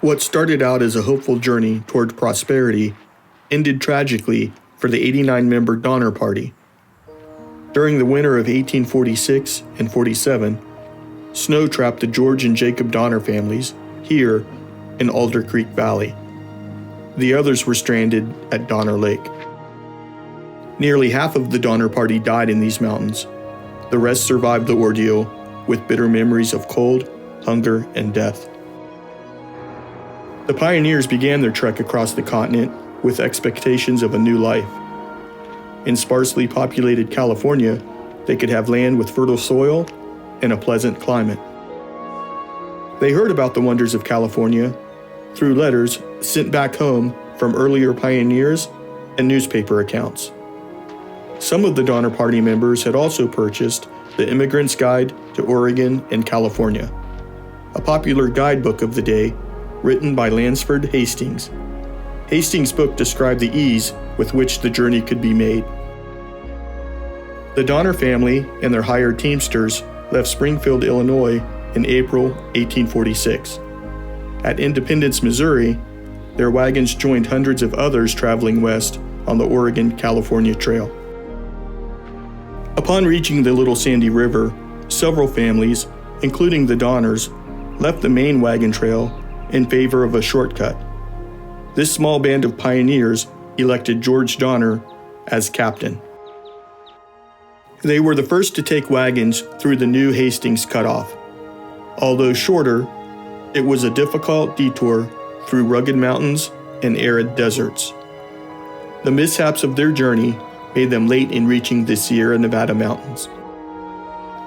What started out as a hopeful journey toward prosperity ended tragically for the 89-member Donner Party. During the winter of 1846 and 47, snow trapped the George and Jacob Donner families here in Alder Creek Valley. The others were stranded at Donner Lake. Nearly half of the Donner Party died in these mountains. The rest survived the ordeal with bitter memories of cold, hunger, and death. The pioneers began their trek across the continent with expectations of a new life. In sparsely populated California, they could have land with fertile soil and a pleasant climate. They heard about the wonders of California through letters sent back home from earlier pioneers and newspaper accounts. Some of the Donner Party members had also purchased The Immigrant's Guide to Oregon and California, a popular guidebook of the day written by Lansford Hastings. Hastings' book described the ease with which the journey could be made. The Donner family and their hired teamsters left Springfield, Illinois in April 1846. At Independence, Missouri, their wagons joined hundreds of others traveling west on the Oregon-California Trail. Upon reaching the Little Sandy River, several families, including the Donners, left the main wagon trail in favor of a shortcut. This small band of pioneers elected George Donner as captain. They were the first to take wagons through the new Hastings cutoff. Although shorter, it was a difficult detour through rugged mountains and arid deserts. The mishaps of their journey made them late in reaching the Sierra Nevada mountains.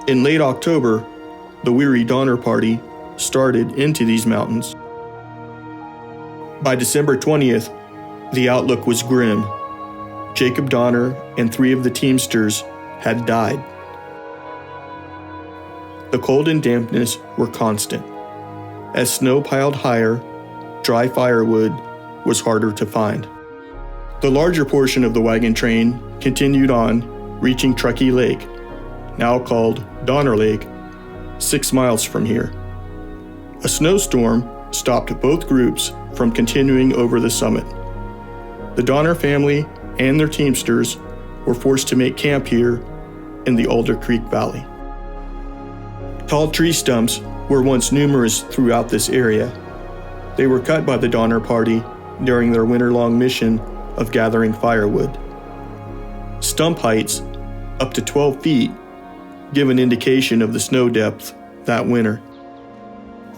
In late October, the weary Donner Party started into these mountains. By December 20th, the outlook was grim. Jacob Donner and 3 of the teamsters had died. The cold and dampness were constant. As snow piled higher, dry firewood was harder to find. The larger portion of the wagon train continued on, reaching Truckee Lake, now called Donner Lake, 6 miles from here. A snowstorm stopped both groups from continuing over the summit. The Donner family and their teamsters were forced to make camp here in the Alder Creek Valley. Tall tree stumps were once numerous throughout this area. They were cut by the Donner Party during their winter-long mission of gathering firewood. Stump heights, up to 12 feet, give an indication of the snow depth that winter.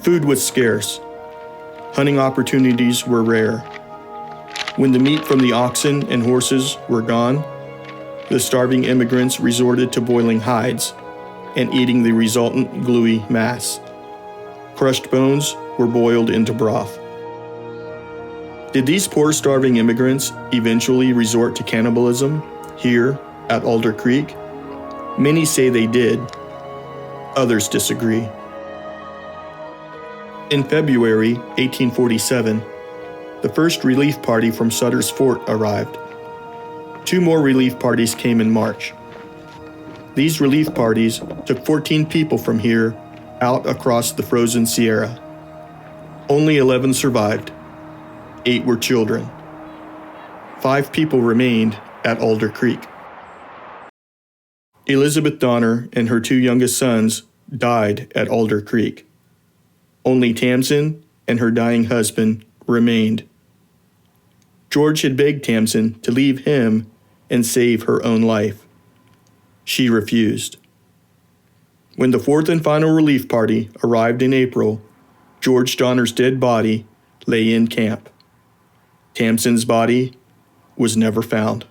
Food was scarce. Hunting opportunities were rare. When the meat from the oxen and horses were gone, the starving immigrants resorted to boiling hides and eating the resultant gluey mass. Crushed bones were boiled into broth. Did these poor starving immigrants eventually resort to cannibalism here at Alder Creek? Many say they did. Others disagree. In February 1847, the first relief party from Sutter's Fort arrived. 2 more relief parties came in March. These relief parties took 14 people from here out across the frozen Sierra. Only 11 survived. 8 were children. 5 people remained at Alder Creek. Elizabeth Donner and her 2 youngest sons died at Alder Creek. Only Tamsin and her dying husband remained. George had begged Tamsin to leave him and save her own life. She refused. When the 4th and final relief party arrived in April, George Donner's dead body lay in camp. Tamsin's body was never found.